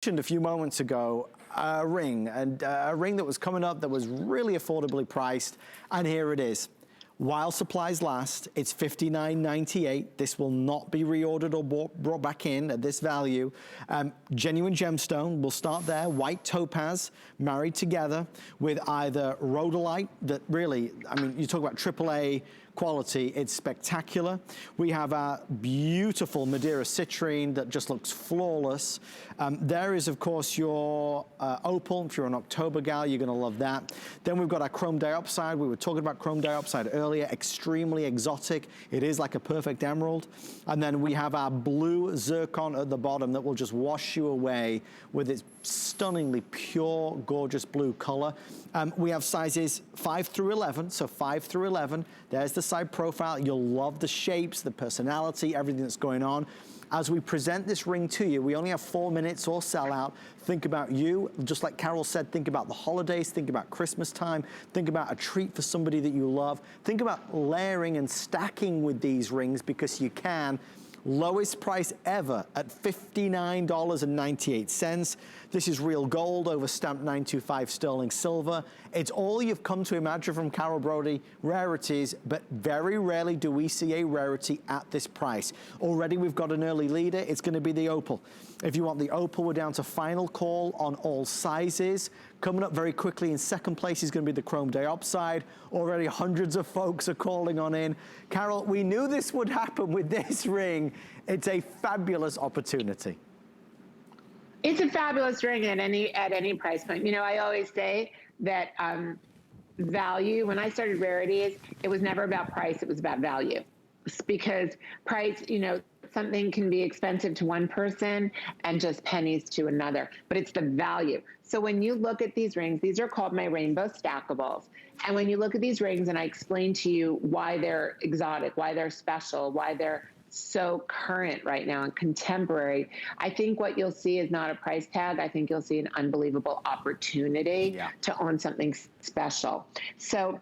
A few moments ago, a ring that was coming up that was really affordably priced, and here it is. While supplies last, it's $59.98. This will not be reordered or brought back in at this value. Genuine gemstone, we'll start there. White topaz married together with either rhodolite that really, I mean, you talk about AAA quality, it's spectacular. We have our beautiful Madeira citrine that just looks flawless. There is, of course, your opal. If you're an October gal, you're gonna love that. Then we've got our chrome diopside. We were talking about chrome diopside earlier, extremely exotic. It is like a perfect emerald. And then we have our blue zircon at the bottom that will just wash you away with its stunningly pure, gorgeous blue color. We have sizes 5 through 11, so 5 through 11. There's the side profile. You'll love the shapes, the personality, everything that's going on. As we present this ring to you, we only have 4 minutes or sell out. Think about you, just like Carol said, think about the holidays, think about Christmas time, think about a treat for somebody that you love. Think about layering and stacking with these rings because you can. Lowest price ever at $59.98. This is real gold over stamped 925 sterling silver. It's all you've come to imagine from Carol Brodie Rarities, but very rarely do we see a rarity at this price. Already we've got an early leader. It's going to be the opal. If you want the opal, we're down to final call on all sizes. Coming up very quickly in second place is going to be the chrome diopside. Already hundreds of folks are calling on in. Carol, we knew this would happen with this ring. It's a fabulous opportunity. It's a fabulous ring at any price point. You know, I always say that value, when I started Rarities, it was never about price, it was about value. It's because price, you know, something can be expensive to one person and just pennies to another, but it's the value. So when you look at these rings, these are called my rainbow stackables. And when you look at these rings and I explain to you why they're exotic, why they're special, why they're so current right now and contemporary, I think what you'll see is not a price tag. I think you'll see an unbelievable opportunity to own something special. So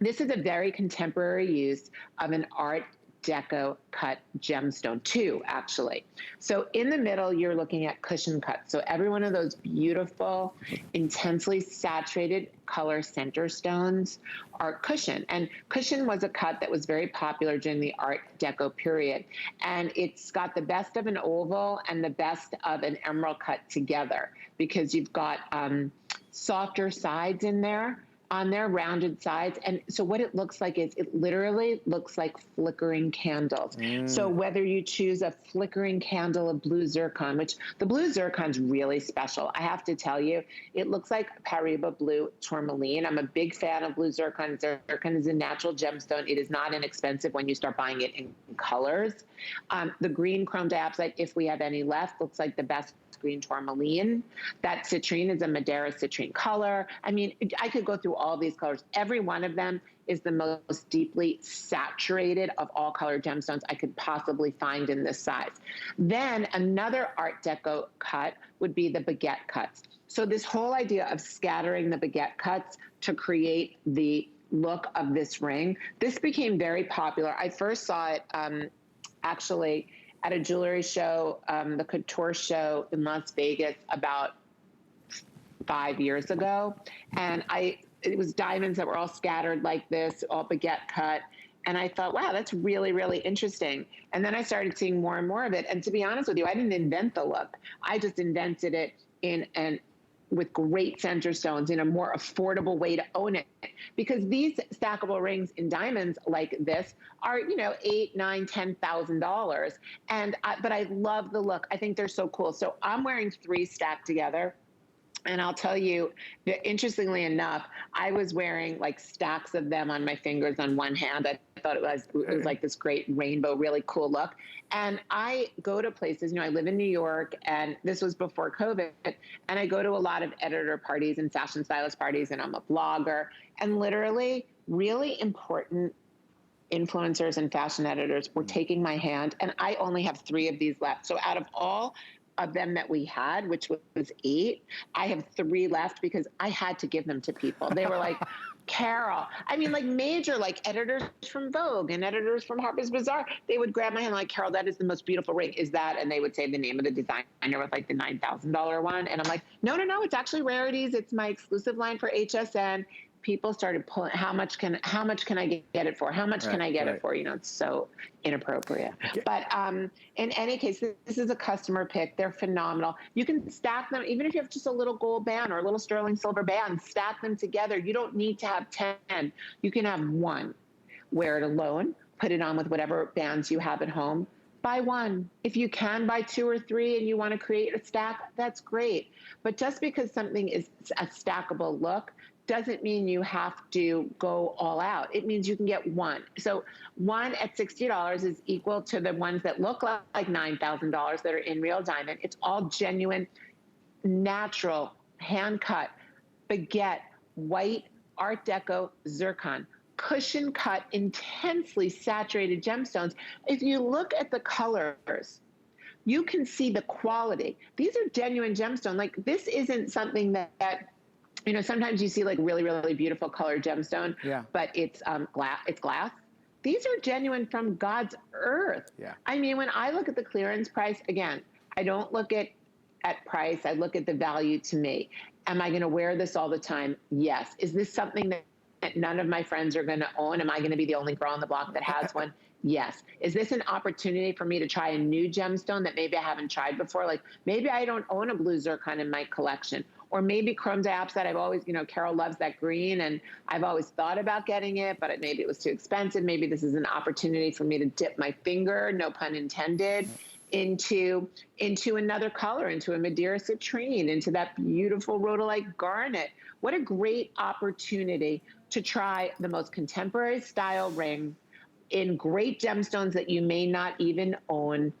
this is a very contemporary use of an Art Deco cut gemstone, two actually. So in the middle, you're looking at cushion cuts. So every one of those beautiful, intensely saturated color center stones are cushion. And cushion was a cut that was very popular during the Art Deco period. And it's got the best of an oval and the best of an emerald cut together because you've got softer sides in there, on their rounded sides. And so what it looks like is it literally looks like flickering candles. So whether you choose a flickering candle of blue zircon, which the blue zircon's really special. I have to tell you, it looks like Paraiba blue tourmaline. I'm a big fan of blue zircon. Zircon is a natural gemstone. It is not inexpensive when you start buying it in colors. The green chrome diopside, if we have any left, looks like the best green tourmaline. That citrine is a Madeira citrine color. I mean, I could go through all these colors. Every one of them is the most deeply saturated of all color gemstones I could possibly find in this size. Then another Art Deco cut would be the baguette cuts. So this whole idea of scattering the baguette cuts to create the look of this ring, this became very popular. I first saw it actually at a jewelry show, the Couture show in Las Vegas about 5 years ago. And it was diamonds that were all scattered like this, all baguette cut. And I thought, wow, that's really, really interesting. And then I started seeing more and more of it. And to be honest with you, I didn't invent the look. I just invented it with great center stones in a more affordable way to own it. Because these stackable rings in diamonds like this are, you know, $8,000, $9,000, $10,000. But I love the look. I think they're so cool. So I'm wearing 3 stacked together. And I'll tell you that interestingly enough, I was wearing like stacks of them on my fingers on one hand. I thought it was like this great rainbow, really cool look. And I go to places, you know, I live in New York and this was before COVID. And I go to a lot of editor parties and fashion stylist parties and I'm a blogger and literally really important influencers and fashion editors were taking my hand and I only have 3 of these left. So out of all of them that we had, which was 8. I have 3 left because I had to give them to people. They were like, Carol, I mean, like major, like editors from Vogue and editors from Harper's Bazaar, they would grab my hand like, Carol, that is the most beautiful ring. Is that? And they would say the name of the designer with like the $9,000 one. And I'm like, no, it's actually Rarities. It's my exclusive line for HSN. People started pulling, how much can I get it for? How much can I get it for? You know, it's so inappropriate. Okay. But in any case, this is a customer pick. They're phenomenal. You can stack them, even if you have just a little gold band or a little sterling silver band, stack them together. You don't need to have 10. You can have 1. Wear it alone, put it on with whatever bands you have at home. Buy 1. If you can buy 2 or 3 and you want to create a stack, that's great. But just because something is a stackable look doesn't mean you have to go all out. It means you can get 1. So 1 at $60 is equal to the ones that look like $9,000 that are in real diamond. It's all genuine, natural, hand-cut, baguette, white, Art Deco, zircon, cushion cut, intensely saturated gemstones. If you look at the colors, you can see the quality. These are genuine gemstones. Like, this isn't something that you know, sometimes you see like really, really beautiful colored gemstone, but it's glass. These are genuine from God's earth. Yeah. I mean, when I look at the clearance price, again, I don't look at price. I look at the value to me. Am I going to wear this all the time? Yes. Is this something that none of my friends are going to own? Am I going to be the only girl on the block that has one? Yes. Is this an opportunity for me to try a new gemstone that maybe I haven't tried before? Like maybe I don't own a blue zircon in my collection. Or maybe chrome diopside. I've always, you know, Carol loves that green, and I've always thought about getting it, but maybe it was too expensive. Maybe this is an opportunity for me to dip my finger, no pun intended, into another color, into a Madeira citrine, into that beautiful rhodolite garnet. What a great opportunity to try the most contemporary style ring in great gemstones that you may not even own,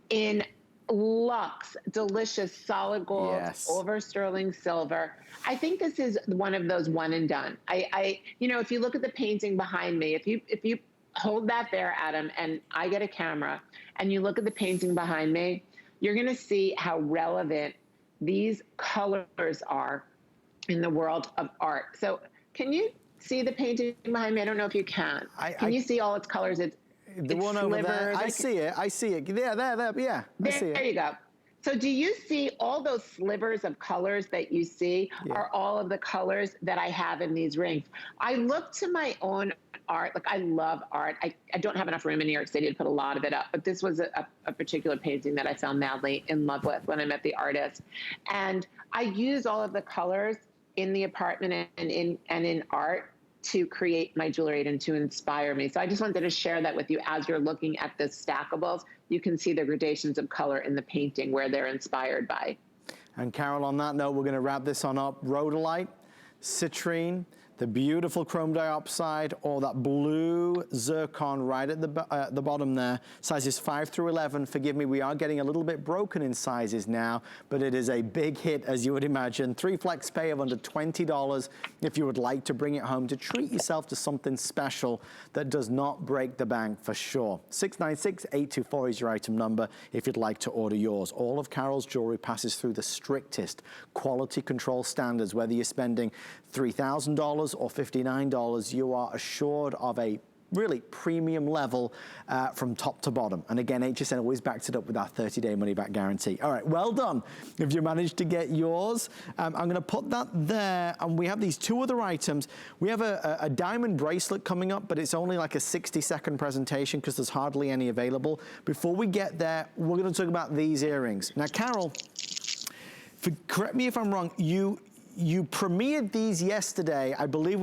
in luxe, delicious, solid gold, over sterling silver. I think this is one of those one and done. You know, if you look at the painting behind me, if you hold that there, Adam, and I get a camera, and you look at the painting behind me, you're going to see how relevant these colors are in the world of art. So can you see the painting behind me? I don't know if you can. Can you see all its colors? The one over there, I see it. Yeah, there, yeah, I see it. There you go. So do you see all those slivers of colors that you see are all of the colors that I have in these rings? I look to my own art. Like, I love art. I don't have enough room in New York City to put a lot of it up, but this was a particular painting that I fell madly in love with when I met the artist. And I use all of the colors in the apartment and in art to create my jewelry and to inspire me. So I just wanted to share that with you. As you're looking at the stackables, you can see the gradations of color in the painting where they're inspired by. And Carol, on that note, we're going to wrap this on up. Rhodolite, citrine, the beautiful chrome diopside, or that blue zircon right at the bottom there. Sizes 5 through 11. Forgive me, we are getting a little bit broken in sizes now, but it is a big hit, as you would imagine. 3 flex pay of under $20 if you would like to bring it home to treat yourself to something special that does not break the bank for sure. 696-824 is your item number if you'd like to order yours. All of Carol's jewelry passes through the strictest quality control standards. Whether you're spending $3,000 or $59, you are assured of a really premium level from top to bottom. And again, HSN always backs it up with our 30-day money-back guarantee. All right, well done if you managed to get yours. I'm going to put that there, and we have these 2 other items. We have a diamond bracelet coming up, but it's only like a 60-second presentation because there's hardly any available. Before we get there, we're going to talk about these earrings. Now, Carol, correct me if I'm wrong, you premiered these yesterday, I believe.